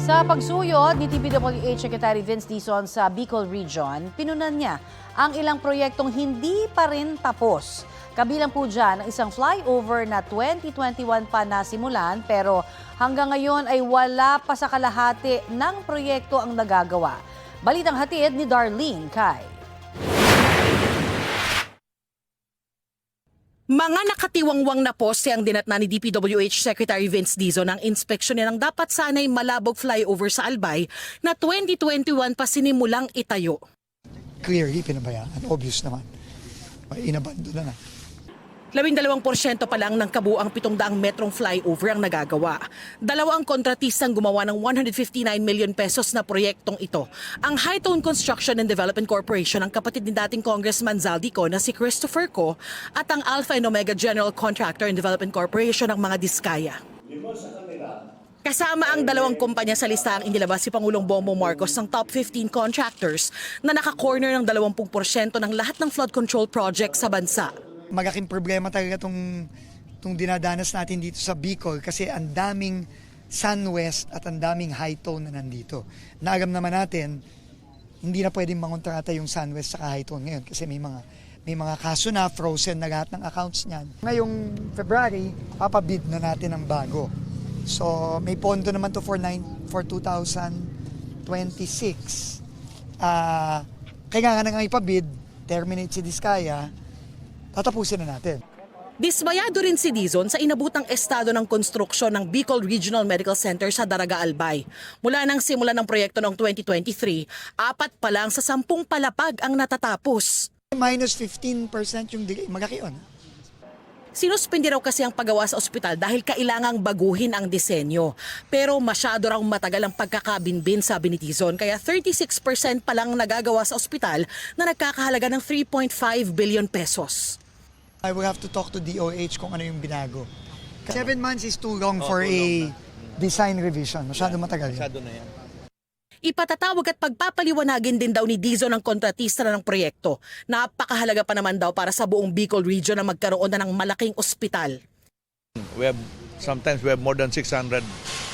Sa pagsuyod ni DPWH Secretary Vince Dizon sa Bicol Region, pinunan niya ang ilang proyektong hindi pa rin tapos. Kabilang po dyan ang isang flyover na 2021 pa nasimulan pero hanggang ngayon ay wala pa sa kalahati ng proyekto ang nagagawa. Balitang hatid ni Darlene Kai. Mga nakatiwangwang na poste ang dinatna ni DPWH Secretary Vince Dizon ang inspeksyon ng dapat sanay malabog flyover sa Albay na 2021 pa sinimulang itayo. Clearly, pinabayaan. Obvious naman. Inabando na na. 12% pa lang ng kabuang 700 metrong flyover ang nagagawa. Dalawa ang kontratistang gumawa ng 159 million pesos na proyektong ito. Ang Hightone Construction and Development Corporation ang kapatid ni dating Congressman Zaldico na si Christopher Co at ang Alpha and Omega General Contractor and Development Corporation ng mga Diskaya. Kasama ang dalawang kumpanya sa listahang inilabas si Pangulong Bongbong Marcos ng top 15 contractors na naka-corner ng 20% ng lahat ng flood control project sa bansa. Magaking problema talaga itong dinadanas natin dito sa Bicol kasi ang daming SunWest at ang daming Hightone na nandito. Na alam naman natin, hindi na pwedeng mangontrata yung SunWest sa Hightone ngayon kasi may mga kaso na, frozen na lahat ng accounts niyan. Ngayong February, papabid na natin ang bago. So may pondo naman to for 2026. Kailangan na nga ipabid, terminate si Diskaya, tatapusin na natin. Dismayado rin si Dizon sa inabutang estado ng konstruksyon ng Bicol Regional Medical Center sa Daraga Albay. Mula nang simulan ng proyekto noong 2023, 4 pa lang sa 10 palapag ang natatapos. Minus 15% yung delay, malaki yun. Sinuspindi raw kasi ang paggawa sa ospital dahil kailangang baguhin ang disenyo. Pero masyado raw matagal ang pagkakabinbin, sabi ni Dizon, kaya 36% pa lang nagagawa sa ospital na nagkakahalaga ng 3.5 billion pesos. I will have to talk to DOH kung ano yung binago. 7 months is too long for a design revision. Masyado matagal. Masyado na yan. Ipatatawag at pagpapaliwanagin din daw ni Dizon ang kontratista na ng proyekto. Napakahalaga pa naman daw para sa buong Bicol region na magkaroon na ng malaking ospital. Sometimes we have more than 600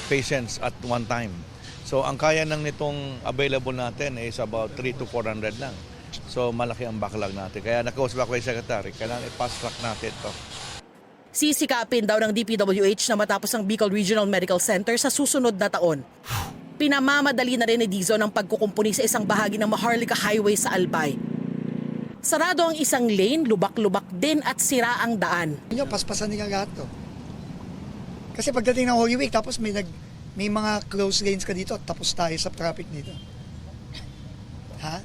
patients at one time. So ang kaya nang nitong available natin is about 300 to 400 lang. So malaki ang backlog natin. Kaya nakausap ako kay Secretary, kailangan i-fast track natin ito. Sisikapin daw ng DPWH na matapos ang Bicol Regional Medical Center sa susunod na taon. Pinamamadali na rin ni Dizon ang pagkukumpuni sa isang bahagi ng Maharlika Highway sa Albay. Sarado ang isang lane, lubak-lubak din at sira ang daan. Paspasan nila lahat to. Kasi pagdating ng Holy Week, tapos may mga close lanes ka dito, tapos tayo sa traffic dito. Ha?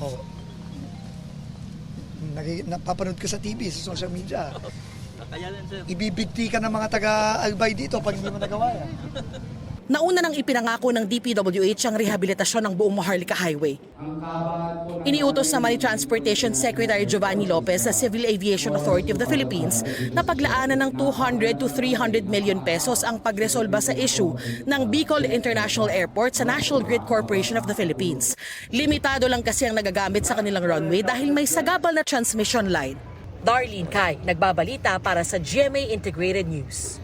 Oh. Napapanood ka sa TV, sa social media. Ibibigti ka ng mga taga-Albay dito pag hindi mo nagawa yan. Nauna nang ipinangako ng DPWH ang rehabilitasyon ng buong Maharlika Highway. Iniutos naman ni Transportation Secretary Giovanni Lopez sa Civil Aviation Authority of the Philippines na paglaanan ng 200 to 300 million pesos ang pagresolba sa issue ng Bicol International Airport sa National Grid Corporation of the Philippines. Limitado lang kasi ang nagagamit sa kanilang runway dahil may sagabal na transmission line. Darlene Kai, nagbabalita para sa GMA Integrated News.